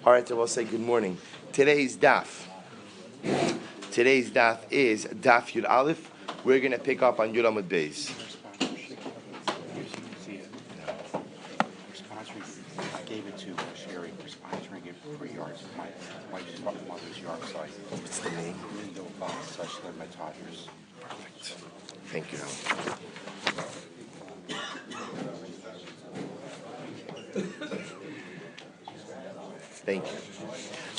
All right, so we'll say good morning. Today's daf is daf Yud Aleph. We're going to pick up on Yud Amud Beis. I gave it to Sherry for sponsoring it for yards. My wife's mother's yard site. What's the name? Window box, such that my toddlers. Perfect. Thank you. Thank you.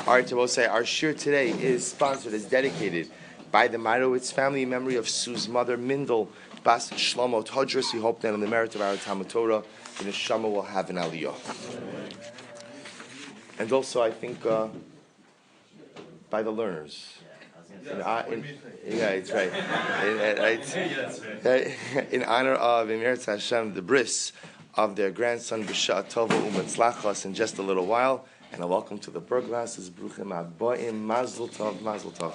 All right, so we'll say our shir today is sponsored, is dedicated by the Meirowitz family in memory of Sue's mother, Mindel Bas Shlomo Todros. We hope that in the merit of our Talmud Torah, the neshama will have an aliyah. And also, I think, by the learners. Yeah, it's right. In honor of Emir Hashem, the bris of their grandson, B'Sha'at Tova U'Matzlachos, in just a little while. And a welcome to the Burglasses, Bruchim Abbaim, Mazel Tov, Mazel Tov.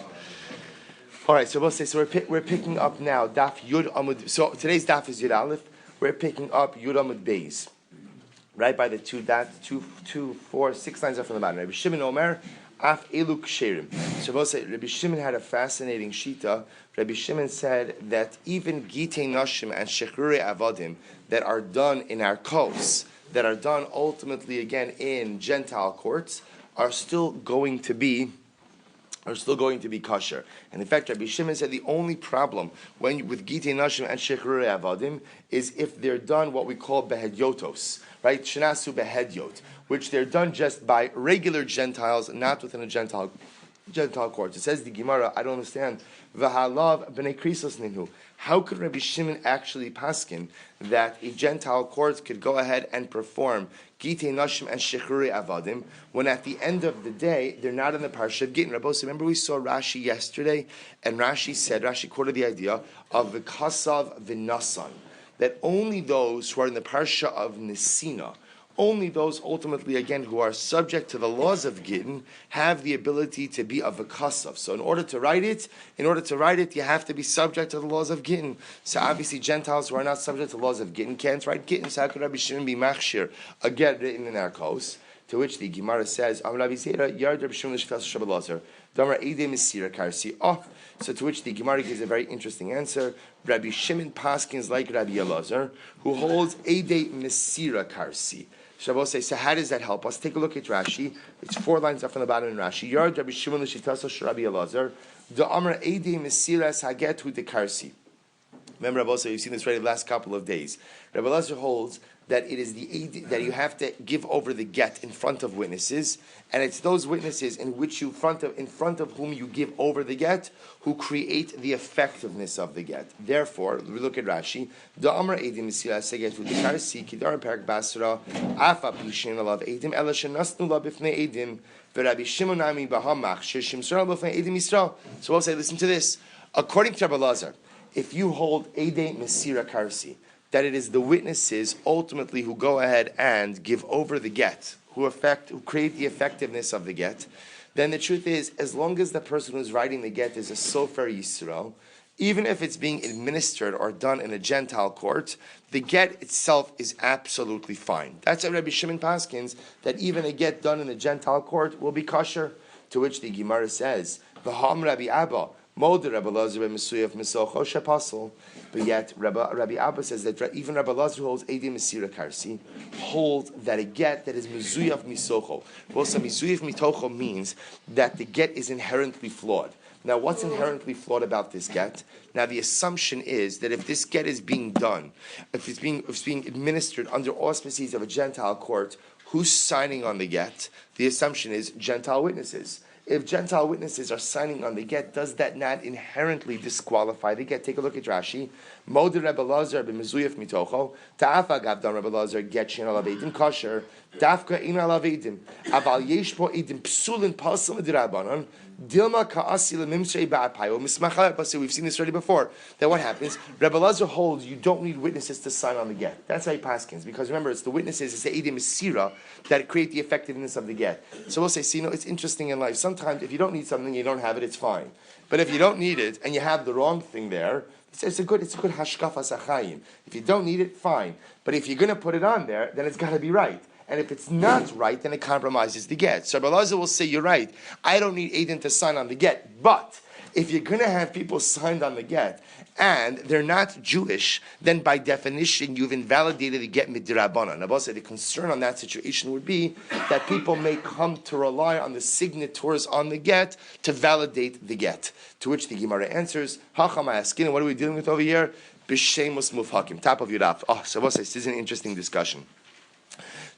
All right, so we'll say, we're picking up now Daf Yud Amud. So today's Daf is Yud Aleph. We're picking up Yud Amud Beis, right by the 6 lines up from the bottom. Rabbi Shimon Omer, Af Elu Ksherim. So we'll say, Rabbi Shimon had a fascinating shita. Rabbi Shimon said that even Gittin Nashim and Shechrure Avadim that are done in our kos, that are done ultimately again in Gentile courts, are still going to be kosher. And in fact, Rabbi Shimon said the only problem with Gittin Nashim and Shechrure Avadim is if they're done what we call behedyotos, right? Shenasu behedyot, which they're done just by regular Gentiles, not within a Gentile court. It says the Gemara, I don't understand. V'halav b'nei krisos ninhu. How could Rabbi Shimon actually paskin that a Gentile court could go ahead and perform Gittin Nashim and Shechrure Avadim when at the end of the day they're not in the parsha of Gittin? Rabbi, remember we saw Rashi yesterday, and Rashi quoted the idea of the kasav v'nasan, that only those who are in the parsha of Nesina, only those ultimately, again, who are subject to the laws of Gittin have the ability to be of a kasav. So in order to write it, you have to be subject to the laws of Gittin. So obviously Gentiles who are not subject to the laws of Gittin can't write Gittin. So how could Rabbi Shimon be machshir, a get written in our kos? To which the Gemara says, so to which the Gemara gives a very interesting answer. Rabbi Shimon paskins like Rabbi Elazar, who holds Eidei Mesira Karsi. Shabbos says, so how does that help us? Take a look at Rashi. It's 4 lines up from the bottom in Rashi. Yard Rabbi Shimon l'shitaso Rabbi Elazar, the Amr Eidei Mesiras Hagetu de Karsi. Remember, Rabbi Elazar, you've seen this already the last couple of days. Rabbi Elazar holds that it is that you have to give over the get in front of witnesses, and it's those witnesses in front of whom you give over the get who create the effectiveness of the get. Therefore, we look at Rashi. The Amar Eidim Misila Seget with the Karsi Kidar Perak Basra Afa Pishin Alav Eidim Ela Shenasnu La Bifnei Eidim VeRabbi Shimon Ami Bahamach Shishim Sral Bifnei Eidim Yisrael. So we'll say, listen to this. According to Rabbi Elazar, if you hold Eidei Mesira Karsi, that it is the witnesses ultimately who go ahead and give over the get, who create the effectiveness of the get, then the truth is, as long as the person who's writing the get is a Sofer Yisrael, even if it's being administered or done in a Gentile court, the get itself is absolutely fine. That's what Rabbi Shimon paskins, that even a get done in a Gentile court will be kosher. To which the Gemara says, V'ham Rabbi Abba, Mod Rabbi Elazar Mesuyev Mesocho Shepasel. But yet, Rabbi Abba says that even Rabbi Elazar holds Eidei Mesira Karsi, holds that a get that is Mesuyev Misocho. Also, Mesuyev Mitocho means that the get is inherently flawed. Now, what's inherently flawed about this get? Now, the assumption is that if this get is being done, if it's being administered under auspices of a Gentile court, who's signing on the get? The assumption is Gentile witnesses. If Gentile witnesses are signing on the get, does that not inherently disqualify the get? Take a look at Rashi. Mod Rebbe Lazar b'mezuyef mitocho ta'afa gavdan Rebbe Lazar get shin alav eidim kosher dafka in alav eidim aval yesh po eidim psulin pasal midrabanan dilma ka'asi lemimsrei ba'apayo mismachal. So we've seen this already before. That what happens? Rebbe Lazar holds you don't need witnesses to sign on the get. That's how he paskins, because remember it's the witnesses, it's the eidim mesira that create the effectiveness of the get. So we'll say, it's interesting in life. Sometimes if you don't need something, you don't have it, it's fine. But if you don't need it and you have the wrong thing there, it's a good hashkafas achayim. If you don't need it, fine. But if you're going to put it on there, then it's got to be right. And if it's not right, then it compromises the get. So Rabbi Elazar will say, you're right, I don't need Aiden to sign on the get. But if you're going to have people signed on the get, and they're not Jewish, then by definition you've invalidated the get midrabanan. Rabbi said the concern on that situation would be that people may come to rely on the signatories on the get to validate the get. To which the Gemara answers, Hacham askin, what are we dealing with over here? B'shemus mufhakim, top of your daf. Oh, so this is an interesting discussion.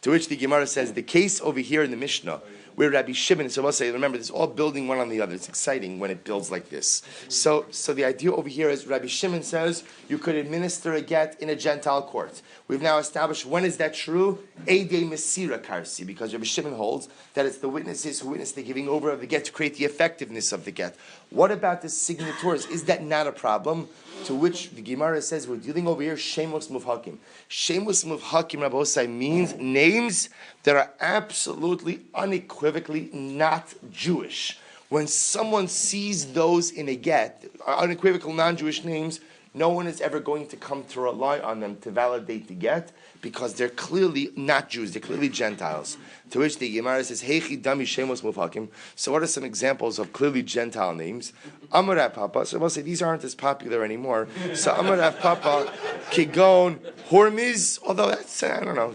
To which the Gemara says, the case over here in the Mishnah, where Rabbi Shimon, so I'll say, remember, this is all building one on the other. It's exciting when it builds like this. So the idea over here is Rabbi Shimon says you could administer a get in a Gentile court. We've now established, when is that true? Eidei Mesira Karsi, because Rabbi Shimon holds that it's the witnesses who witness the giving over of the get to create the effectiveness of the get. What about the signatories? Is that not a problem? To which the Gemara says we're dealing over here Shemos Muvhakim. Shemos Muvhakim, Rabbi Osai, means names that are absolutely unequivocally not Jewish. When someone sees those in a get, unequivocal non-Jewish names, no one is ever going to come to rely on them to validate the get because they're clearly not Jews, they're clearly Gentiles. To which the Gemara says, Heichi dami shemos mufhakim. So what are some examples of clearly Gentile names? Amar Rav Papa, so we'll say these aren't as popular anymore. So Amar Rav Papa, Kigon, Hormiz, although that's, I don't know,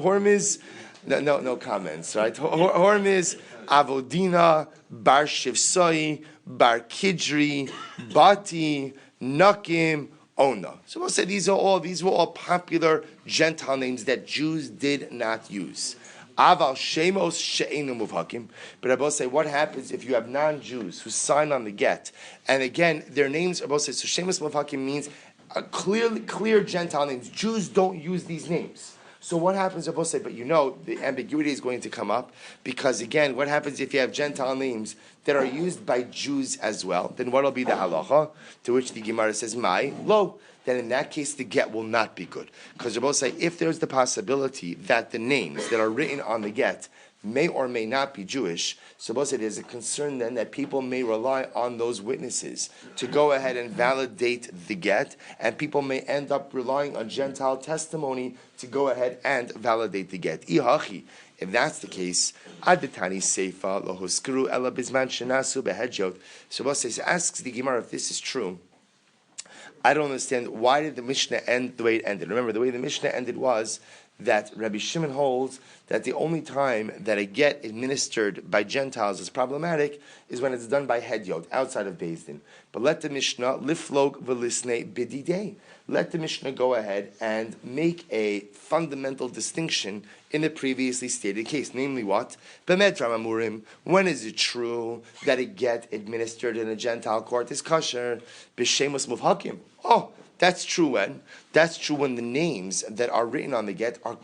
Hormiz, no comments, right? Hormiz, Avodina, Bar Shivsoi, Bar Kidri, Bati, Nakim, Ona. So we'll say these were all popular Gentile names that Jews did not use. Aval Shemos She'enu Muvhakim. But I will say, what happens if you have non-Jews who sign on the get? And again, their names, I will say, so Shemos Muvhakim means clear Gentile names. Jews don't use these names. So what happens, I will say, but the ambiguity is going to come up, because again, what happens if you have Gentile names that are used by Jews as well? Then what will be the halacha? To which the Gemara says, Mai, lo. Then in that case, the get will not be good. Because Rabbi say, if there's the possibility that the names that are written on the get may or may not be Jewish, so Rabbi say there's a concern then that people may rely on those witnesses to go ahead and validate the get, and people may end up relying on Gentile testimony to go ahead and validate the get. Ihachi. If that's the case, Aditani Seifa Lohuskru Ela Bizman Shenasu Behedjot. So Rabbi says, asks the Gemara if this is true. I don't understand, why did the Mishnah end the way it ended? Remember, the way the Mishnah ended was that Rabbi Shimon holds that the only time that a get administered by Gentiles is problematic is when it's done by Hedyot, outside of Beis Din. But let the Mishnah, liflog v'lisnei bididei, let the Mishnah go ahead and make a fundamental distinction in the previously stated case. Namely what? B'med Ramamurim, when is it true that a get administered in a Gentile court is kosher? B'shemos muvhakim. Oh, that's true when? That's true when the names that are written on the get are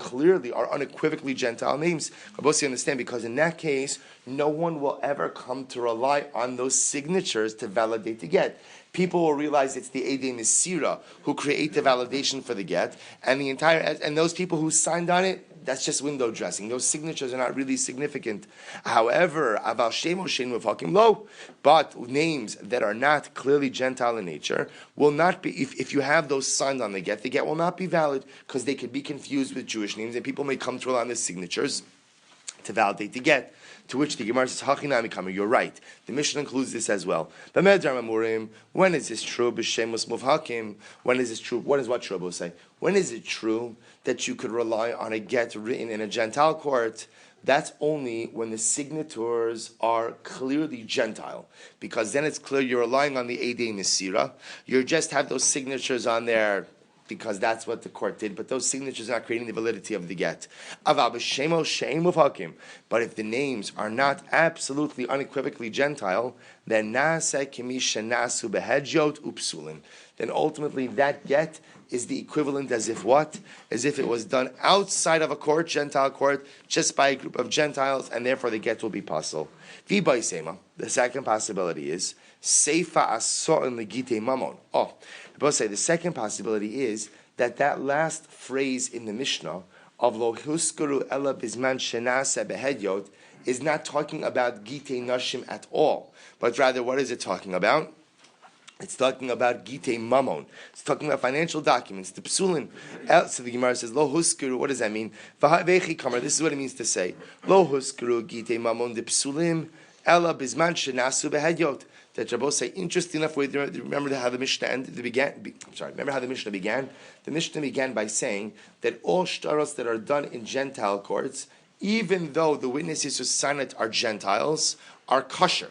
unequivocally Gentile names. Rabbi understand, because in that case, no one will ever come to rely on those signatures to validate the get. People will realize it's the Eidei Mesira who create the validation for the get, and those people who signed on it, that's just window dressing. Those signatures are not really significant. However, aval shemo shein mufhakim lo, but names that are not clearly Gentile in nature will not be. If you have those signed on the get will not be valid, because they could be confused with Jewish names, and people may come to rely on the signatures to validate the get. To which the Gemara says, Hachinami Kamer, you're right. The Mishnah includes this as well. When is this true? B'shemos muvhakim. When is this true? What is what Rabbi say? When is it true that you could rely on a get written in a Gentile court? That's only when the signators are clearly Gentile, because then it's clear you're relying on the Eidei Mesira. You just have those signatures on there because that's what the court did, but those signatures are not creating the validity of the get. But if the names are not absolutely unequivocally Gentile, then then ultimately that get is the equivalent as if what? As if it was done outside of a court, Gentile court, just by a group of Gentiles, and therefore the get will be possible. The second possibility is Seifa Aso'in Legite Mamon. Both say the second possibility is that last phrase in the Mishnah of Lo Huskuru Ela Bizman Shenasa Behedyot is not talking about Gite Nashim at all, but rather what is it talking about? It's talking about Gittin Mamon. It's talking about financial documents. The Psulim. So the Gemara says, Lo Huskuru. What does that mean? This is what it means to say. Lo Huskuru Gittin Mamon de Psulim Ella Bizman Shenasu Behedyot. That Shabbos say, interesting enough, remember how the Mishnah remember how the Mishnah began? The Mishnah began by saying that all shtaros that are done in Gentile courts, even though the witnesses who sign it are Gentiles, are kosher.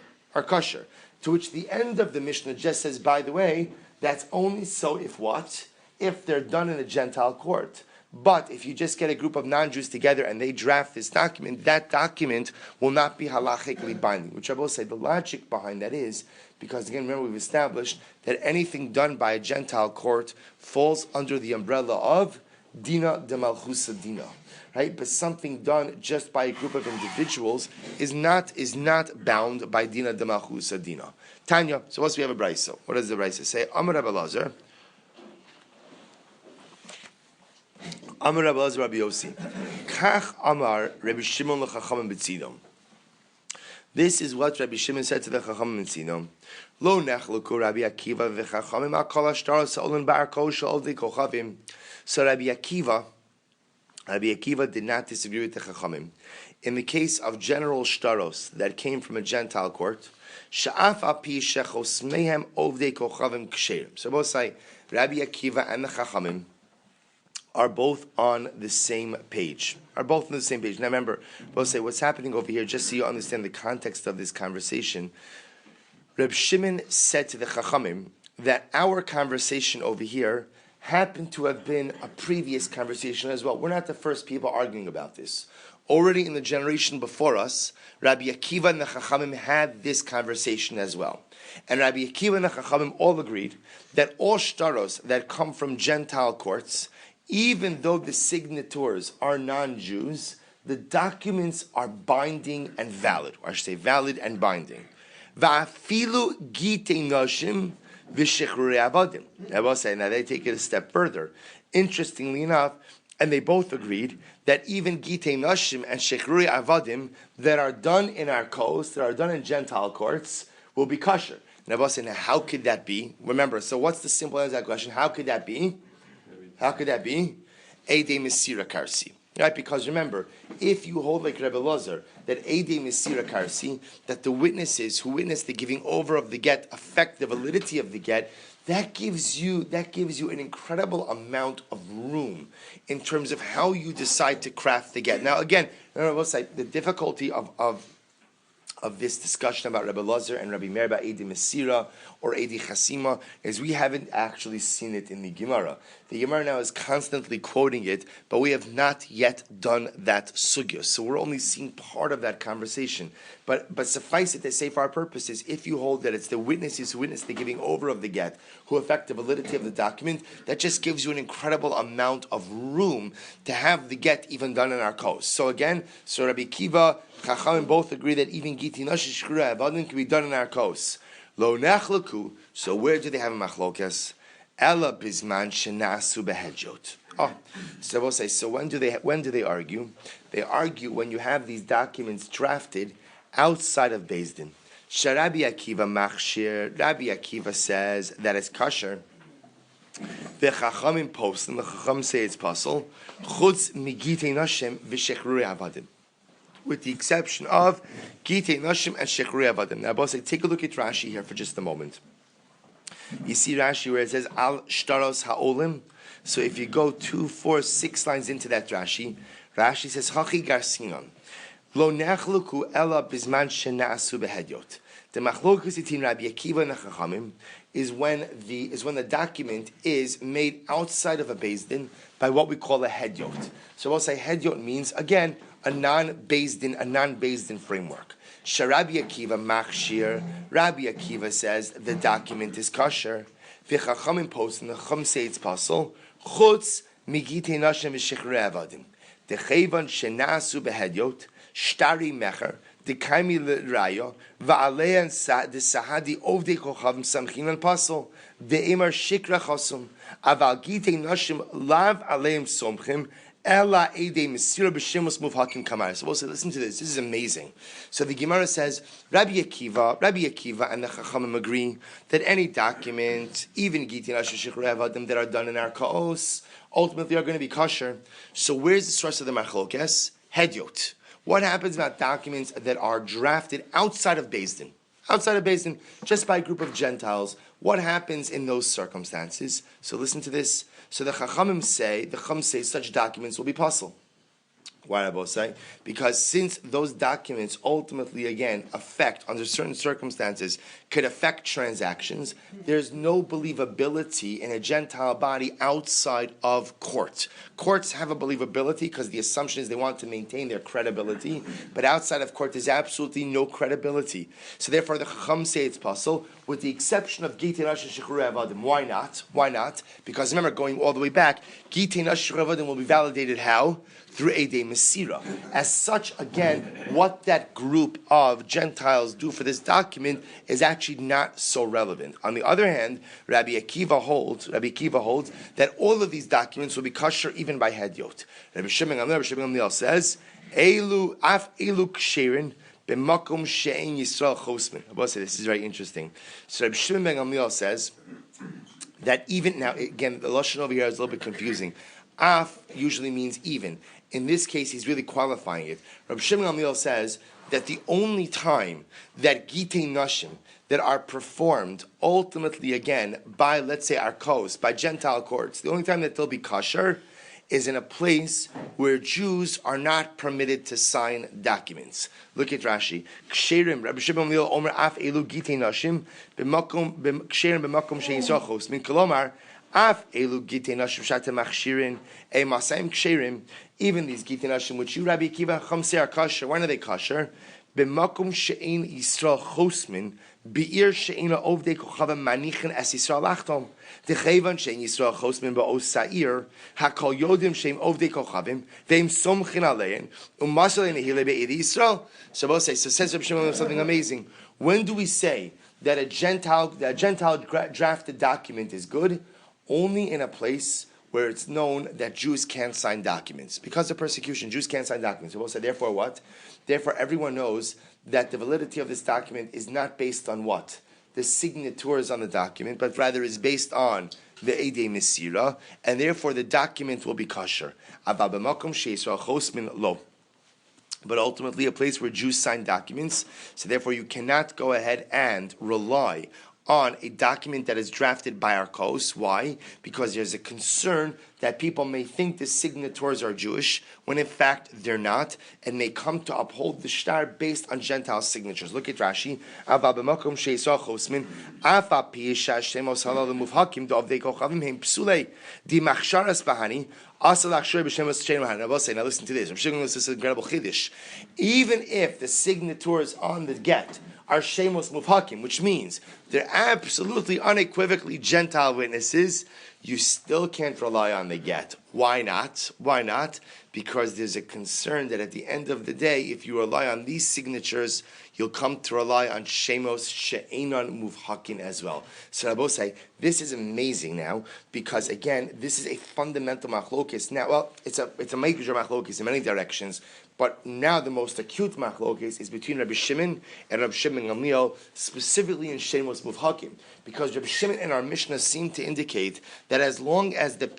To which the end of the Mishnah just says, by the way, that's only so if what? If they're done in a Gentile court. But if you just get a group of non-Jews together and they draft this document, that document will not be halachically binding. Which I will say, the logic behind that is, because again, remember we've established that anything done by a Gentile court falls under the umbrella of Dina de Malchusa Dina. Right? But something done just by a group of individuals is not bound by Dina de Malchusa Dina. Tanya, so once we have a brayso. What does the brayso say? Amar Rabbi Elazar. Amar Rabbi Elazar Rabbi Yossi. Kach Amar Rabbi Shimon lechachamim b'tzidom. This is what Rabbi Shimon said to the chachamim b'tzidom. Lo nechluku Rabbi Akiva v'chachamim al kol hashtaros ha'olen bar kol she'ol v'kochavim. So Rabbi Akiva did not disagree with the chachamim. In the case of general shtaros that came from a Gentile court, sha'af api shechos mehem ovdei kochavim ksherim. So both say Rabbi Akiva and the chachamim are both on the same page. Now remember, both say what's happening over here, just so you understand the context of this conversation. Reb Shimon said to the chachamim that our conversation over here happened to have been a previous conversation as well. We're not the first people arguing about this. Already in the generation before us, Rabbi Akiva and the Chachamim had this conversation as well. And Rabbi Akiva and the Chachamim all agreed that all shtaros that come from Gentile courts, even though the signatories are non-Jews, the documents are binding and valid. Or I should say valid and binding. Va'afilu gitei noshim v'shechrurei avadim. Now they take it a step further. Interestingly enough, and they both agreed that even gitei noshim and shechrurei avadim that are done in our coast, that are done in Gentile courts, will be kosher. And now how could that be? Remember, so what's the simple answer to that question? How could that be? Eidei Mesira Karsi. Right? Because remember, if you hold like Rebbe Elazar, that Eidei Mesira Karsi, that the witnesses who witness the giving over of the get affect the validity of the get, that gives you an incredible amount of room in terms of how you decide to craft the get. Now again, remember, the difficulty of this discussion about Rebbe Elazar and Rabbi Meir about Eidei Mesira or Eidei Chasima is we haven't actually seen it in the Gemara. The Gemara now is constantly quoting it, but we have not yet done that sugya. So we're only seeing part of that conversation. But suffice it to say for our purposes, if you hold that it's the witnesses who witness the giving over of the get who affect the validity of the document, that just gives you an incredible amount of room to have the get even done in our coast. So again, Rabbi Kiva, Chachamim both agree that even Gittin Shechrurei Avadim can be done in our coast. Lo nechlaku. So where do they have a machlokas? Ella bizman shenasu behedyot. So we'll say. So when do they argue? They argue when you have these documents drafted outside of Beis Din. Sharabi Akiva machshir. Rabbi Akiva says that it's kosher. The Chachamim post and the Chacham say it's possible. Chutz migitei nashim v'shechrurei avadim. With the exception of Gittin Noshim and Shechrurei Avadim. Now, boss, take a look at Rashi here for just a moment. You see Rashi where it says Al Shtaros Ha'olim. So if you go 2, 4, 6 lines into that Rashi says Hachi Garsinon Lo Nechluku Ella Bizman Shenasu Behedyot. The machlokus between Rabbi Akiva and the Chachamim is when the document is made outside of a Beis Din by what we call a hedyot. So we'll say hedyot means again a non-Beis Din framework. Sharabi Akiva machshir. Rabbi Akiva says the document is kosher. V'chachamim post and the Chacham say it's possible. Chutz migitei nashim v'shechrurei avadim. Dechevan shenasu behedyot shtari mecher. Dekaimi l'rayo va'aleyan the sahadi ovdei kochavim samchin and pasol de'emar shikra chasum aval gitei nashim lav aleim somchim Ella Ede Mesira B'Shemos Muvhakim Kamar. So we'll say, listen to this. This is amazing. So the Gemara says, Rabbi Akiva and the Chachamim agree that any document, even Gittin Ashur Shechurev that are done in our Kaos, ultimately are going to be kosher. So where's the source of the Machlokes? Hedyot. What happens about documents that are drafted outside of Beis Din? Outside of Beis Din, just by a group of Gentiles. What happens in those circumstances? So listen to this. So the Chachamim say, such documents will be possible. Why do I both say? Because since those documents ultimately, again, affect, under certain circumstances, could affect transactions, there's no believability in a Gentile body outside of court. Courts have a believability because the assumption is they want to maintain their credibility, but outside of court, there's absolutely no credibility. So therefore, the Chacham say it's possible, with the exception of Gittin Ashur Shechurev Avadim. Why not? Why not? Because remember, going all the way back, Gittin Ashur Shechurev Avadim will be validated how? Through Eidei Mesira. As such, again, what that group of Gentiles do for this document is actually not so relevant. On the other hand, Rabbi Akiva holds that all of these documents will be kosher even by Hedyot. Rabbi Shimon Gamliel says, Elu ksherin b'makom she'en Yisrael chosmin. I will say this is very interesting. So Rabbi Shimon ben Gamliel says that even now, again, the lashon over here is a little bit confusing. Af usually means even. In this case, he's really qualifying it. Rabbi Shimon Gamliel says that the only time that Gittin Nashim that are performed ultimately again by, let's say, our coast, by Gentile courts, the only time that they'll be kosher is in a place where Jews are not permitted to sign documents. Look at Rashi. Ksherim, Rabbi Shimon Gamliel Omer Af Elu Gittin Nashim Ksherim b'makom she'yisachos min kolomar Af Elu Gittin Nashim Shate Machshirin E Masayim Ksherim. Even these Gittin Nashim, which you, Rabbi Akiva, Chamsei, are kosher. When are they kosher? B'makom she'ein Yisrael chosmin, be'ir she'ein ovdei kochavim manichen es Yisrael lachtom. Dechevan she'ein Yisrael chosmin ba'os sa'ir, hakol yodim she'ein ovdei kochavim, ve'im somchin alein, u'masal nehile be'ir Yisrael. So both say, so says Rabbi Shimon something amazing. When do we say that a Gentile drafted document is good? Only in a place where it's known that Jews can't sign documents. Because of persecution, Jews can't sign documents. So we'll say, therefore what? Therefore everyone knows that the validity of this document is not based on what? The signatures on the document, but rather is based on the Eidei Mesira, and therefore the document will be kosher. But ultimately a place where Jews sign documents, so therefore you cannot go ahead and rely on a document that is drafted by our coast. Why? Because there's a concern that people may think the signatories are Jewish, when in fact they're not, and may come to uphold the shtar based on Gentile signatures. Look at Rashi. Now listen to this. I'm showing this is incredible chiddush. Even if the signatures on the get are Shemos Muvhakim, which means they're absolutely unequivocally Gentile witnesses, you still can't rely on the get. Why not? Why not? Because there's a concern that at the end of the day, if you rely on these signatures, you'll come to rely on Shemos She'enon Muvhakim as well. So Rabbi say, this is amazing now, because again, this is a fundamental machlokes. Now, well, it's a major machlokes in many directions, but now the most acute machlokes is between Rabbi Shimon and Rabbi Shimon Gamliel, specifically in Shemos Muvhakim, because Rabbi Shimon and our Mishnah seem to indicate that as long as the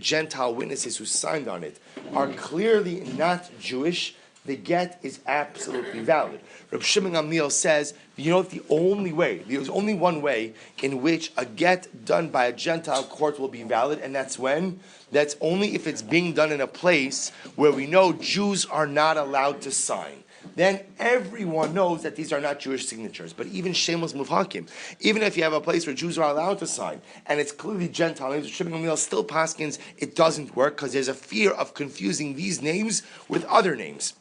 Gentile witnesses who signed on it are clearly not Jewish, the get is absolutely valid. Rabbi Shimon Gamliel says, you know, there's only one way in which a get done by a Gentile court will be valid, and that's when? That's only if it's being done in a place where we know Jews are not allowed to sign. Then everyone knows that these are not Jewish signatures. But even Shemos Muvhakim, even if you have a place where Jews are allowed to sign, and it's clearly Gentile names, Shimon Gamliel still paskins, it doesn't work, because there's a fear of confusing these names with other names.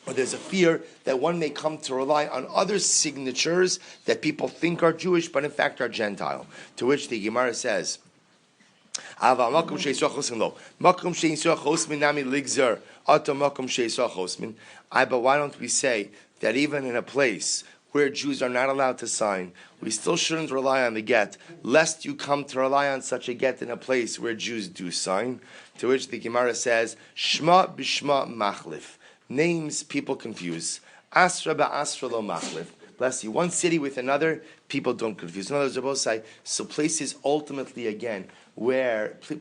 Or there's a fear that one may come to rely on other signatures that people think are Jewish, but in fact are Gentile. To which the Gemara says, but why don't we say that even in a place where Jews are not allowed to sign, we still shouldn't rely on the get, lest you come to rely on such a get in a place where Jews do sign. To which the Gemara says, Shma b'shma machlif. Names people confuse. Asra ba'asra lo machlif. Bless you. One city with another, people don't confuse. In other words, both say, so places ultimately, again,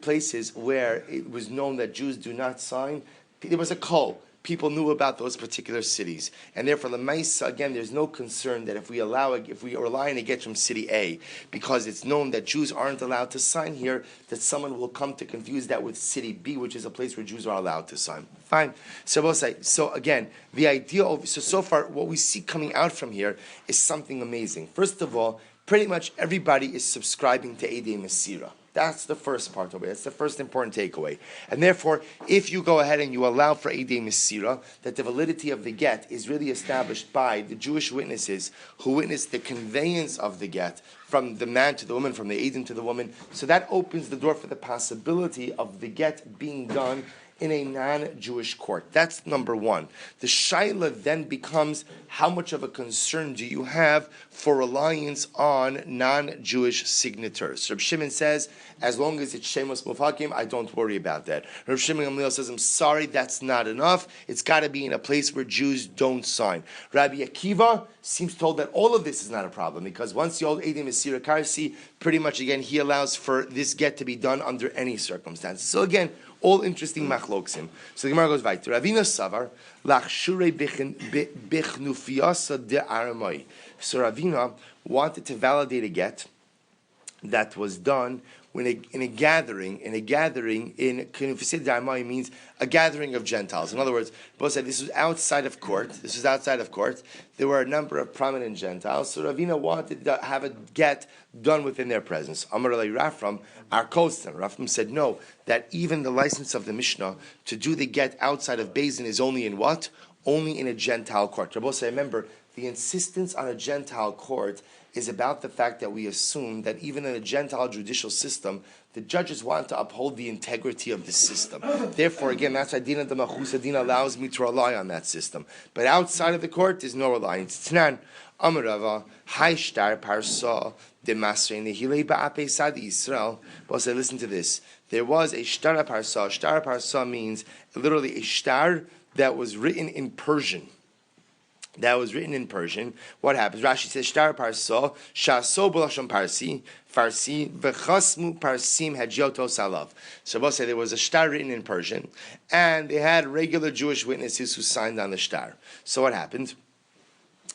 places where it was known that Jews do not sign, there was a call. People knew about those particular cities, and therefore the Maisa, again, there's no concern that if we rely on a get from city A, because it's known that Jews aren't allowed to sign here, that someone will come to confuse that with city B, which is a place where Jews are allowed to sign. Fine. So again, the idea of so far what we see coming out from here is something amazing. First of all, pretty much everybody is subscribing to Eidei Mesira. That's the first part of it. That's the first important takeaway. And therefore, if you go ahead and you allow for Eidei Mesira, that the validity of the get is really established by the Jewish witnesses who witnessed the conveyance of the get from the man to the woman, from the Eidin to the woman. So that opens the door for the possibility of the get being done in a non-Jewish court. That's number one. The shaila then becomes, how much of a concern do you have for reliance on non-Jewish signatures? Reb Shimon says, as long as it's Shemos Mufakim, I don't worry about that. Reb Shimon Gamliel says, I'm sorry, that's not enough. It's got to be in a place where Jews don't sign. Rabbi Akiva seems told that all of this is not a problem, because once the old Edim Mesira Karsi, pretty much again, he allows for this get to be done under any circumstances. So again, all interesting machloksim. So the Gemara goes weiter. Ravina Savar lachshure bichnufiyasa de aramai. So Ravina wanted to validate a get that was done in a gathering in Knufiyasa de aramai means a gathering of Gentiles. In other words, both said this was outside of court. There were a number of prominent Gentiles. So Ravina wanted to have a get done within their presence. Amar Alei Rafram, our Kostan. Rafram said no, that even the license of the Mishnah to do the get outside of Beis is only in what? Only in a Gentile court. Rabbi say, remember, the insistence on a Gentile court is about the fact that we assume that even in a Gentile judicial system, the judges want to uphold the integrity of the system. Therefore, again, that's why Dina de Machus Adina allows me to rely on that system. But outside of the court, there's no reliance. Tnan, Amarava, Hai Shtar Parsa, De Masre Nehile Ba'ape Sad Israel. Well, say, listen to this. There was a Shtar Parsa. Shtar Parsa means literally a shtar that was written in Persian. What happens? Rashi says, Shtar Parsa, Shaso B'lashon Farsi, V'chasmu Parsim Hadjoto Salav. So both say there was a shtar written in Persian, and they had regular Jewish witnesses who signed on the shtar. So what happened?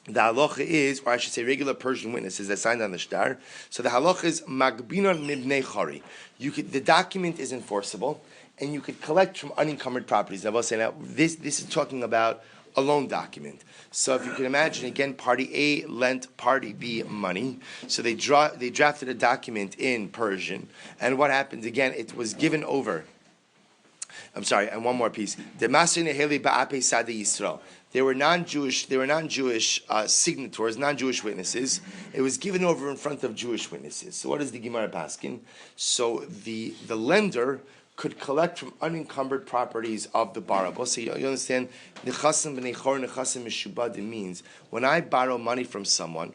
The halacha is, or I should say regular Persian witnesses that signed on the shtar. So the halacha is Magbinon Mibnei Chari. The document is enforceable, and you could collect from unencumbered properties. Now, this is talking about a loan document. So if you can imagine, again, party A lent party B money. So they drafted a document in Persian. And what happened, again, it was given over. I'm sorry, and one more piece. There were non-Jewish signatories, non-Jewish witnesses. It was given over in front of Jewish witnesses. So what is the Gemara Paskin? So the lender could collect from unencumbered properties of the borrower. So you understand, nechasim b'nei chor, nechasim mishubad, it means when I borrow money from someone,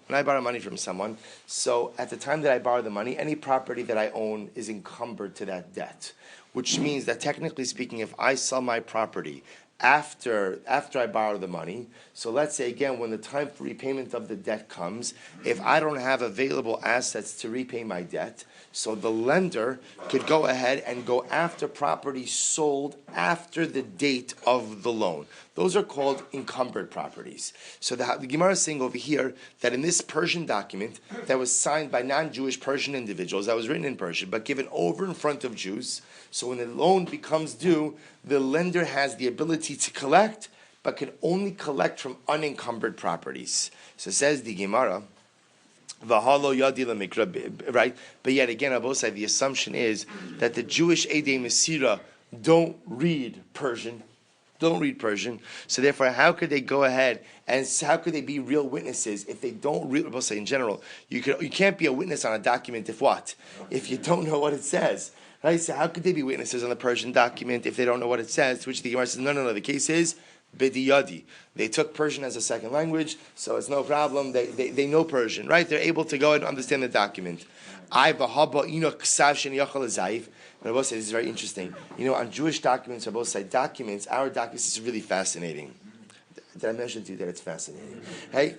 so at the time that I borrow the money, any property that I own is encumbered to that debt, which means that technically speaking, if I sell my property after I borrow the money, so let's say again, when the time for repayment of the debt comes, if I don't have available assets to repay my debt, so the lender could go ahead and go after property sold after the date of the loan. Those are called encumbered properties. So the Gemara is saying over here that in this Persian document that was signed by non-Jewish Persian individuals, that was written in Persian, but given over in front of Jews, so when the loan becomes due, the lender has the ability to collect, but can only collect from unencumbered properties. So says the Gemara, right? But yet again, Abu Said, the assumption is that the Jewish Eidei Mesira don't read Persian. So therefore, how could they go ahead and how could they be real witnesses if they don't read? Abu Said, in general, you can't be a witness on a document if what? If you don't know what it says. Right? So how could they be witnesses on the Persian document if they don't know what it says? To which the Gemara says, no. The case is b'diyadi. They took Persian as a second language, so it's no problem. They know Persian, right? They're able to go and understand the document. I v'haba ino ksav shen yachal zayif. Rabbi said this is very interesting. On Jewish documents, Rabbi said documents, our documents is really fascinating. Did I mention to you that it's fascinating? Hey,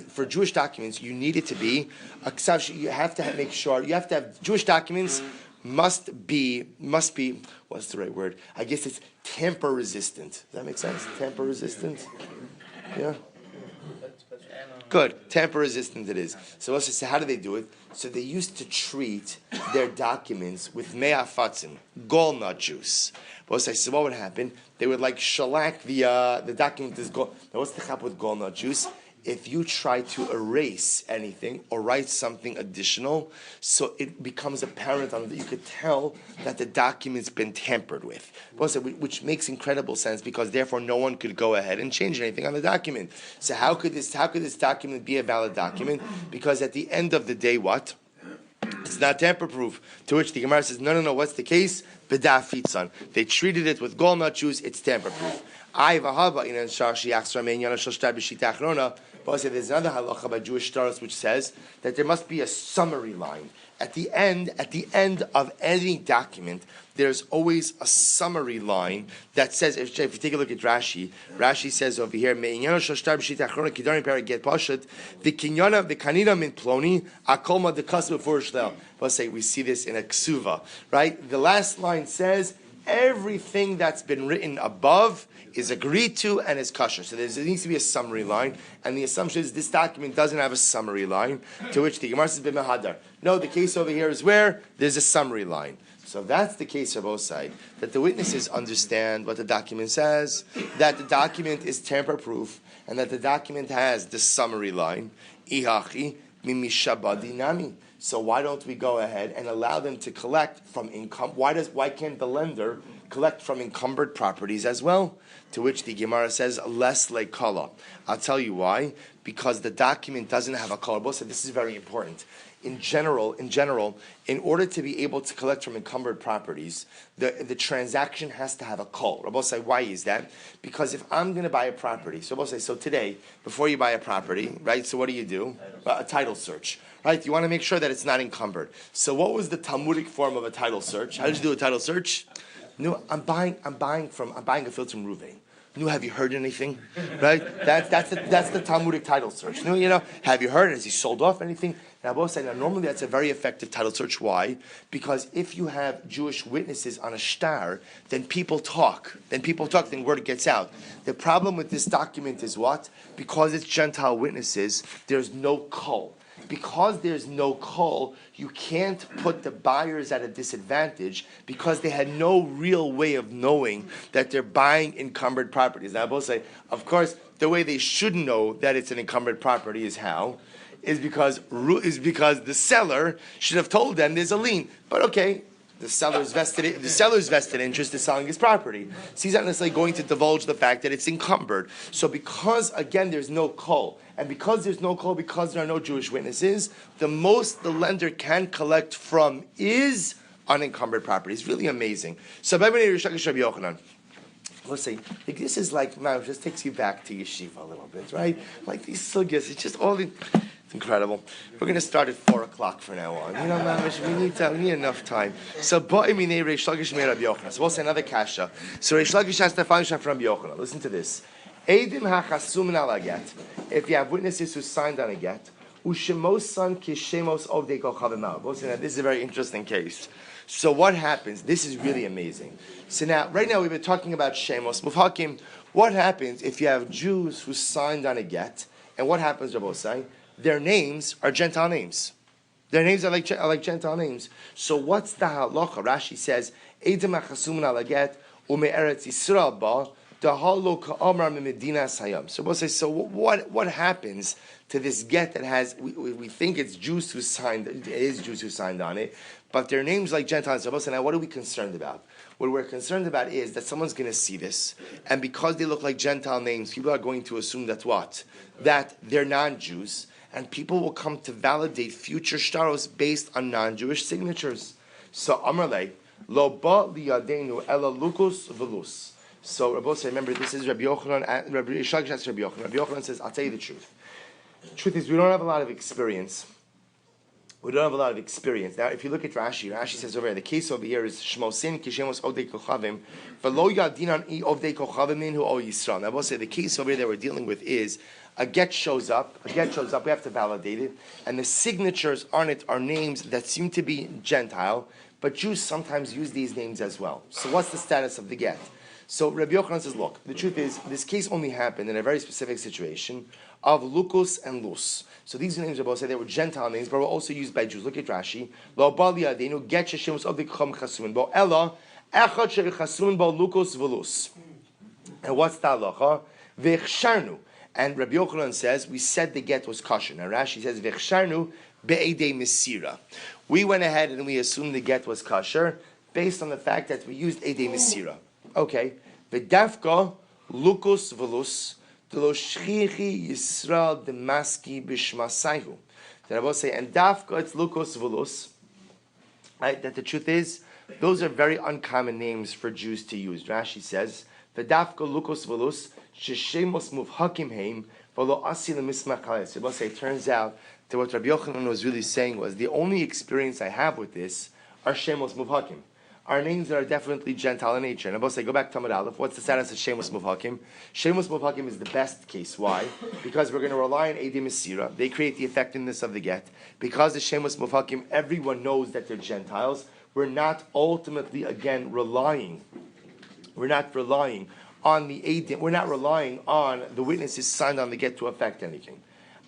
for Jewish documents, you need it to be a ksav. You have to make sure you have to have Jewish documents must be. What's the right word? I guess it's tamper resistant. Does that make sense? Tamper resistant. Yeah. Good. Tamper resistant it is. So how do they do it? So they used to treat their documents with me'afatzim, gall-nut juice. So what would happen? They would shellac the document is gold. Now what's the chap with gall-nut juice? If you try to erase anything or write something additional, so it becomes apparent that you could tell that the document's been tampered with. Which makes incredible sense because therefore no one could go ahead and change anything on the document. So how could this document be a valid document? Because at the end of the day, what? It's not tamper-proof. To which the Gemara says, no, what's the case? B'dafitzan. They treated it with gall-nut juice, it's tamper-proof. But there's another halacha by Jewish stars which says that there must be a summary line. At the end of any document, there's always a summary line that says, if you take a look at Rashi says over here, the kinyana the kanina min ploni akolma the kasma for shtel. Let's say we see this in a ksuva, right? The last line says everything that's been written above is agreed to and is kosher. So there needs to be a summary line, and the assumption is this document doesn't have a summary line, to which the Gemara says b'mehadar. No, the case over here is where there's a summary line. So that's the case of both sides, that the witnesses understand what the document says, that the document is tamper-proof, and that the document has the summary line, ihachi mimishabadi nami. So why don't we go ahead and allow them to collect from income? Why can't the lender collect from encumbered properties as well? To which the Gemara says, less like kala. I'll tell you why. Because the document doesn't have a kala. So this is very important. In general, in order to be able to collect from encumbered properties, the transaction has to have a call. Rabbi say, why is that? Because if I'm going to buy a property, so Rabbi say, so today, before you buy a property, right? So what do? A title search, right? You want to make sure that it's not encumbered. So what was the Talmudic form of a title search? How did you do a title search? No, I'm buying a field from Ruvain. No, have you heard anything? Right? That's the Talmudic title search. No, have you heard? Has he sold off anything? Now, both say, normally that's a very effective title search. Why? Because if you have Jewish witnesses on a shtar, then people talk. Then word gets out. The problem with this document is what? Because it's Gentile witnesses, there's no call. Because there's no call, you can't put the buyers at a disadvantage because they had no real way of knowing that they're buying encumbered properties. Now, I both say, of course, the way they should know that it's an encumbered property is how? Is because the seller should have told them there's a lien. But okay, the seller's vested interest in selling his property. So he's not necessarily going to divulge the fact that it's encumbered. So because, again, there's no call, and because there's no call, because there are no Jewish witnesses, the most the lender can collect from is unencumbered property. It's really amazing. So, let's see, this is now it just takes you back to yeshiva a little bit, right? Like these sugyas, it's just all it's incredible. We're going to start at 4 o'clock from now on. We need enough time. So, Reish Lakish Rabbi Yochanan. So we'll say another kasha. So Reish Lakish has to find from Rabbi Yochanan. Listen to this. Eidim hachasumin al get. If you have witnesses who signed on a get, u'shemosan kishemos ovdei kochavim. This is a very interesting case. So what happens? This is really amazing. So now, right now we've been talking about shemos mufhakim. What happens if you have Jews who signed on a get, and what happens, Rabbi Osai? Their names are Gentile names. Their names are like Gentile names. So what's the halacha? Rashi says, Eidim hachasumin al get u'me'eretz Yisrael ba. So what happens to this get that has we think it's Jews who signed on it, but their names like Gentiles. So now what are we concerned about? What we're concerned about is that someone's going to see this, and because they look like Gentile names, people are going to assume that that they're non-Jews, and people will come to validate future shtaros based on non-Jewish signatures. So Amrle lo ba liyadenu ela lukus velus. So Rabbi say, remember, this is Rabbi Yochanan. Rabbi Yishak asks Rabbi Yochanan. Rabbi Yochanan says, "I'll tell you the truth. The truth is, we don't have a lot of experience. We don't have a lot of experience. Now, if you look at Rashi, Rashi says over here, the case over here is Shmosin Kishemos Ovdei Kochavim, V'lo Yadinan I Ovdei Kochavim Minhu O Yisrael. Now, I will say the case over here that we're dealing with is a get shows up. We have to validate it, and the signatures on it are names that seem to be Gentile, but Jews sometimes use these names as well. So, what's the status of the get? So Rabbi Yochanan says, look, the truth is, this case only happened in a very specific situation of Lukus and Lus. So these names, Rabbi say, they were Gentile names, but were also used by Jews. Look at Rashi. Lo bali adenu get sheshimus of the chum chasumin bo ella echad shel chasumin bo Lukus v'Lus. And what's the halacha? V'chsharnu. And Rabbi Yochanan says, we said the get was kosher. Now Rashi says, v'chsharnu be'edei mesira. We went ahead and we assumed the get was kosher based on the fact that we used edei mesira. Okay, v'dafka lukus v'lus d'lo shchichi Yisrael demaski b'shmasayhu. That I will say, and dafka it's lukus v'lus. Right, that the truth is, those are very uncommon names for Jews to use. Rashi says, v'dafka lukus v'lus sheshemos muvhakim heim v'lo asi lemismach halayis. I will say, it turns out that what Rabbi Yochanan was really saying was, the only experience I have with this are shemos muvhakim. Our names that are definitely Gentile in nature. And I will say, go back to Tamid Aleph. What's the status of Shemus Muvhakim? Shemus Muvhakim is the best case. Why? Because we're going to rely on Edim Mesira. They create the effectiveness of the get. Because the Shemus Muvhakim, everyone knows that they're Gentiles. We're not ultimately, again, relying. We're not relying on the Edim. We're not relying on the witnesses signed on the get to affect anything.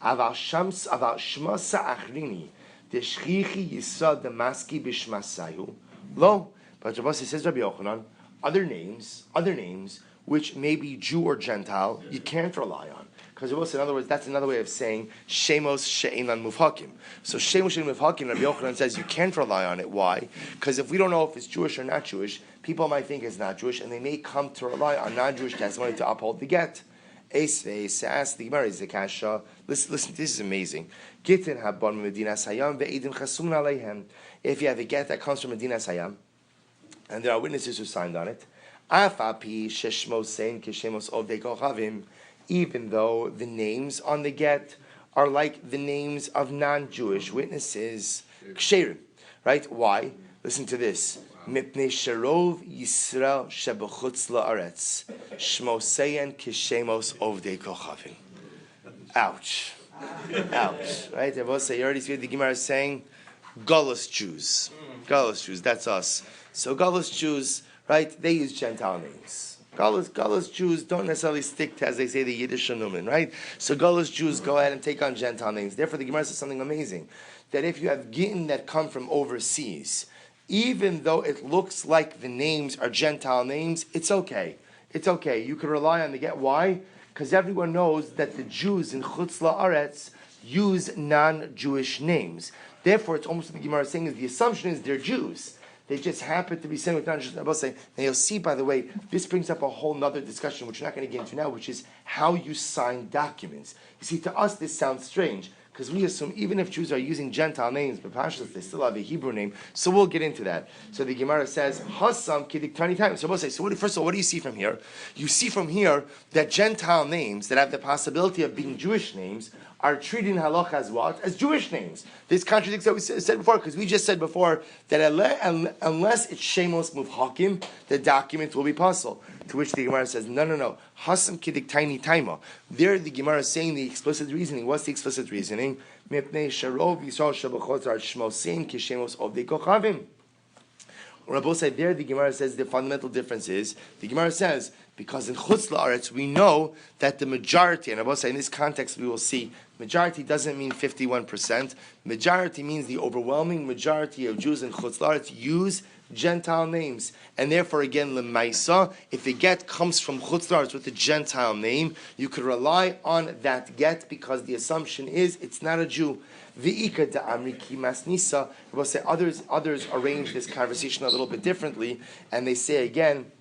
Aval Shmasa Achrini, Deshchichi Yisra Damaski Bishmasayu. Lo. But Rabbi says, Rabbi Yochanan, other names which may be Jew or Gentile, you can't rely on. Because in other words, that's another way of saying Shemos She'enan Muvhakim. So Shemos She'enan Muvhakim, Rabbi Yochanan says you can't rely on it. Why? Because if we don't know if it's Jewish or not Jewish, people might think it's not Jewish, and they may come to rely on non-Jewish testimony to uphold the get. Ask the Gemara is the kasha. Listen, this is amazing. Gittin habon Medina Sayam ve'edim chasumin aleihem. If you have a get that comes from Medina Sayam, and there are witnesses who signed on it, even though the names on the get are like the names of non-Jewish witnesses, ksherim, right? Why? Listen to this. Mipnei sharov Yisrael shebechutz la'aretz shmoseyan kishemos ovdei kochavim. Ouch. Ouch. Right? I will say, you already see the Gemara is saying, Gullus Jews. Gullus Jews, that's us. So Gullus Jews, right, they use Gentile names. Gullus Jews don't necessarily stick to, as they say, the Yiddish Numen, right? So Gullus Jews go ahead and take on Gentile names. Therefore, the Gemara says something amazing. That if you have Gittin that come from overseas, even though it looks like the names are Gentile names, it's okay. It's okay. You can rely on the get. Why? Because everyone knows that the Jews in Chutz La'aretz use non-Jewish names. Therefore, it's almost what the Gemara is saying is the assumption is they're Jews. They just happen to be saying with non-Jews. And you'll see, by the way, this brings up a whole nother discussion, which we're not going to get into now, which is how you sign documents. You see, to us, this sounds strange, because we assume even if Jews are using Gentile names, but Pashas, they still have a Hebrew name. So we'll get into that. So the Gemara says, Hassam Kiddik 20 times. So we'll say, first of all, what do you see from here? You see from here that Gentile names that have the possibility of being Jewish names are treated in halacha as what? As Jewish names. This contradicts what we said before, because we just said before that unless it's Shemos Muvhakim, the document will be puzzled. To which the Gemara says, no. Hasam Kiddik Tiny Taima. There the Gemara is saying the explicit reasoning. What's the explicit reasoning? Mipnei Sharov Yisrael Shabachotzar Shmosein Kishemos Ovdei Kochavim. Rabbi said there, the Gemara says the fundamental difference is, the Gemara says, because in Chutz La'aretz we know that the majority, and I will say in this context we will see, majority doesn't mean 51%. Majority means the overwhelming majority of Jews in Chutz La'aretz use Gentile names. And therefore again, L'maisa, if the get comes from Chutz La'aretz with a Gentile name, you could rely on that get because the assumption is it's not a Jew. V'ika da'amri ki masnisa. We'll say others arrange this conversation a little bit differently, and they say again,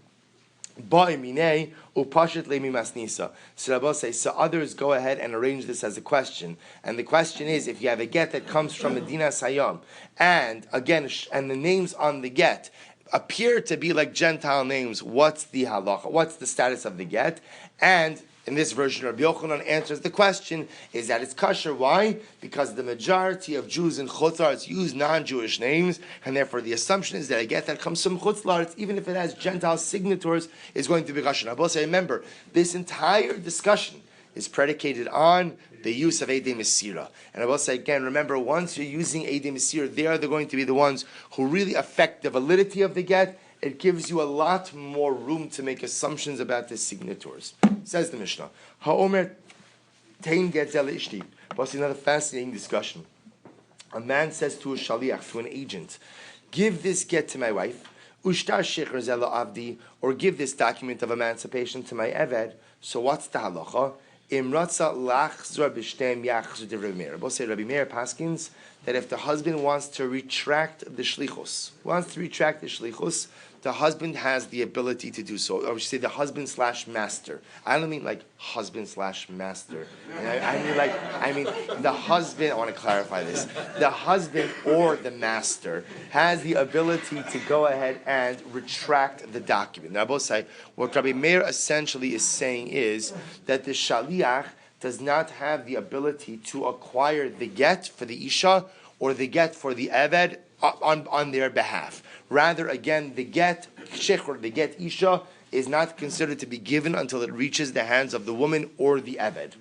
ba'imine upashet le'mi masnisa. So Rabbi say, so others go ahead and arrange this as a question, and the question is, if you have a get that comes from Medina Sayam, and again, and the names on the get appear to be like Gentile names, what's the halacha? What's the status of the get? And in this version, Rabbi Yochanan answers the question, is that it's kosher. Why? Because the majority of Jews in Chutz La'aretz use non-Jewish names, and therefore the assumption is that a get that comes from Chutz La'aretz, even if it has Gentile signatures, is going to be kosher. Now, say, remember, this entire discussion is predicated on the use of Eidei Mesira. And I will say again, remember, once you're using Eidei Mesira, they are going to be the ones who really affect the validity of the get. It gives you a lot more room to make assumptions about the signatures. Says the Mishnah, Ha'omer tein get zel ishti. But another fascinating discussion. A man says to a shaliach, to an agent, give this get to my wife, ushtar shecher zel avdi, or give this document of emancipation to my eved. So what's the halacha? Imratza lachzor b'shtem yachzor de Rabbi Meir. Both say Rabbi Meir paskins that if the husband wants to retract the shlichus, the husband has the ability to do so. Or we should say the husband/master. I don't mean like husband/master. I mean the husband. I want to clarify this. The husband or the master has the ability to go ahead and retract the document. Now, both say what Rabbi Meir essentially is saying is that the shaliach does not have the ability to acquire the get for the isha or the get for the eved on their behalf. Rather, again, the get shechur, the get isha, is not considered to be given until it reaches the hands of the woman or the eved.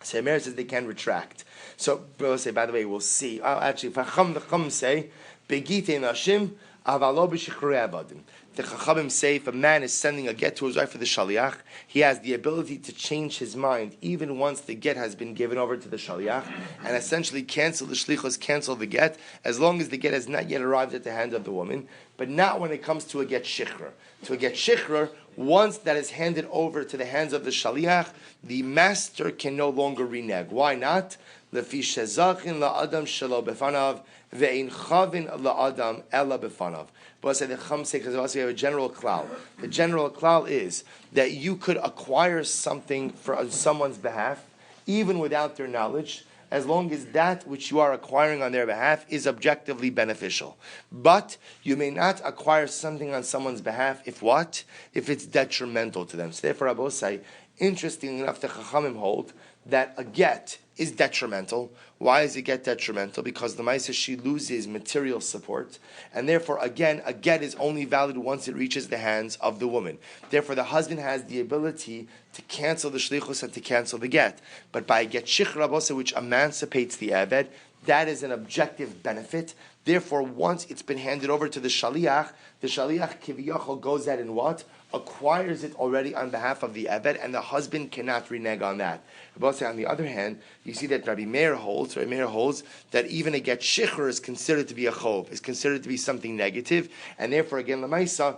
Semer says they can retract. So, we'll say, by the way, we'll see. Actually, Chacham say, Begittin nashim avalo b'shechrei avadim. The Chachamim say if a man is sending a get to his wife for the shaliach, he has the ability to change his mind even once the get has been given over to the shaliach, and essentially cancel the shlichus, cancel the get, as long as the get has not yet arrived at the hand of the woman, but not when it comes to a get shikhr. To a get shikhr, once that is handed over to the hands of the shaliach, the master can no longer renege. Why not? Lefi shezachin la'adam shelo befanav ve'in chavin la'adam ela befanav. But I say the Chacham say because also we have a general klal. The general klal is that you could acquire something for someone's behalf, even without their knowledge, as long as that which you are acquiring on their behalf is objectively beneficial. But you may not acquire something on someone's behalf if what? If it's detrimental to them. So therefore, Rabbi say, interestingly enough, the Chachamim hold that a get is detrimental. Why is a get detrimental? Because the Maisa, she loses material support, and therefore, again, a get is only valid once it reaches the hands of the woman. Therefore, the husband has the ability to cancel the shlichus and to cancel the get. But by a get shikhr, which emancipates the eved, that is an objective benefit. Therefore, once it's been handed over to the shaliach kiviyachol goes out and what? Acquires it already on behalf of the eved, and the husband cannot renege on that. On the other hand, you see that Rabbi Meir holds that even a get shikhr is considered to be a chov, is considered to be something negative, and therefore, again, lamaisa,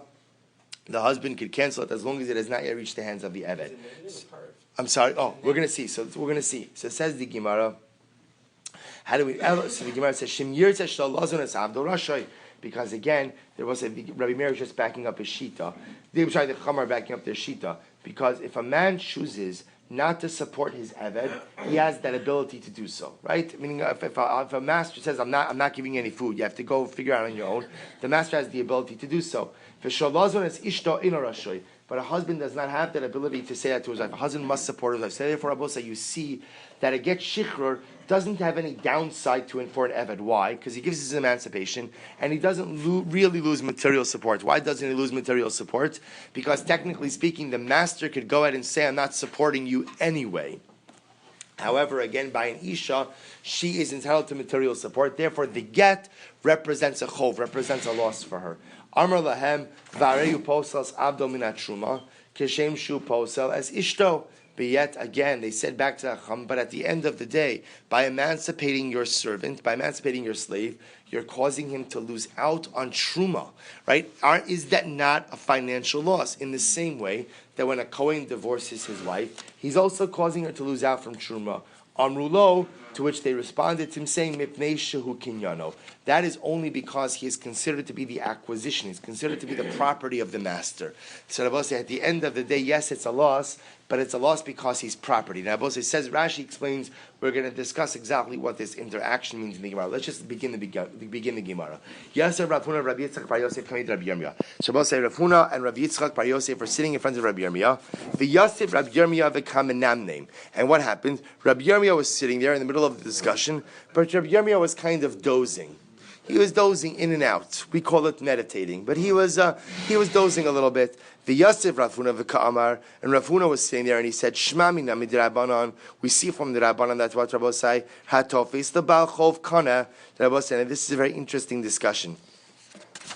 the husband could cancel it as long as it has not yet reached the hands of the eved. I'm sorry. Oh, we're going to see. So we're going to see. So it says the Gemara. How do we? So the Gemara says Shim Yirtzeh Shalazon Es Avdo Rashay. Because again, there was Rabbi Meir just backing up his shita. The Chacham are backing up their shita. Because if a man chooses not to support his eved, he has that ability to do so, right? Meaning, if a master says, "I'm not giving you any food," you have to go figure out on your own. The master has the ability to do so. But a husband does not have that ability to say that to his wife. A husband must support his wife. So therefore, Rabbi say, you see that a get shikhr doesn't have any downside to it for an eved. Why? Because he gives his emancipation, and he doesn't really lose material support. Why doesn't he lose material support? Because technically speaking, the master could go ahead and say, "I'm not supporting you anyway." However, again, by an isha, she is entitled to material support. Therefore, the get represents a chov, represents a loss for her. Amar lahem vareyu posels abdo minat truma kishem shu posel as ishto. But yet again, they said back to Chacham, but at the end of the day, by emancipating your servant, by emancipating your slave, you're causing him to lose out on truma, right? Is that not a financial loss? In the same way that when a Kohen divorces his wife, he's also causing her to lose out from truma. Amrulo, to which they responded to him saying, Mipnei shehu kinyano. That is only because he is considered to be the acquisition. He's considered to be the property of the master. So Rabbi say, at the end of the day, yes, it's a loss, but it's a loss because he's property. Now, Abosai says, Rashi explains, we're going to discuss exactly what this interaction means in the Gemara. Let's just begin the Gemara. Yasser Rav Huna, Rabbi Yitzchak Bar Yosef, Kamei Rabbi Yirmiyah. Shabbos Rav Huna and Rabbi Yitzchak Bar Yosef are sitting in front of Rabbi Yirmiyah. The Yosef Rabbi Yirmiyah v'kamenam name. And what happened? Rabbi Yirmiyah was sitting there in the middle of the discussion, but Rabbi Yirmiyah was kind of dozing. He was dozing in and out. We call it meditating, but he was dozing a little bit. The Yosef Rav Huna v'ka'amar, and Rav Huna was sitting there, and he said, "Shma mina midrabanan." We see from the Rabbanan that's what Rabbi say. Hatofis the Baal Chov Kana. Rabbi say, and this is a very interesting discussion.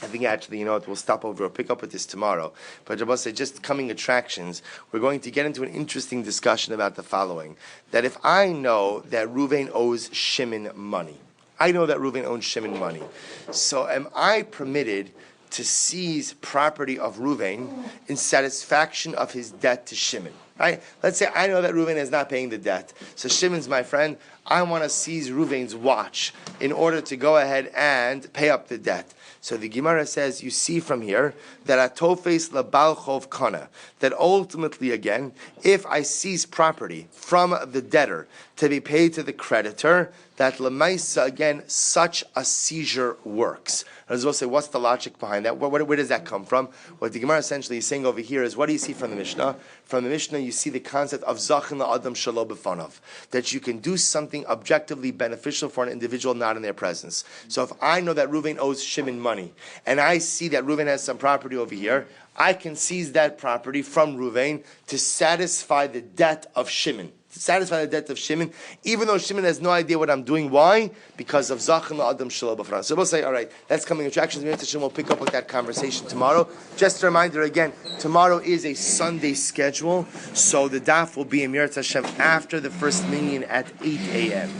I think actually, we'll stop over or pick up with this tomorrow. But Rabbi say, just coming attractions, we're going to get into an interesting discussion about the following: that if I know that Reuven owes Shimon money. I know that Reuven owns Shimon money. So am I permitted to seize property of Reuven in satisfaction of his debt to Shimon? Right? Let's say I know that Reuven is not paying the debt. So Shimon's my friend. I want to seize Reuven's watch in order to go ahead and pay up the debt. So the Gemara says, you see from here that atofes labal chov kana, that ultimately again, if I seize property from the debtor to be paid to the creditor, that lemaisa again, such a seizure works. As we'll say, what's the logic behind that? Where does that come from? What the Gemara essentially is saying over here is, what do you see from the Mishnah? From the Mishnah, you see the concept of zachin la'adam shelo b'fanav, that you can do something objectively beneficial for an individual not in their presence. So if I know that Reuven owes Shimon money, and I see that Reuven has some property over here, I can seize that property from Reuven to satisfy the debt of Shimon. To satisfy the debt of Shimon, even though Shimon has no idea what I'm doing. Why? Because of Zachin La'adam Shelo B'fran. So we'll say, all right, that's coming attractions. We'll pick up with that conversation tomorrow. Just a reminder again, tomorrow is a Sunday schedule, so the daf will be in Mirat Hashem after the first minyan at 8 a.m.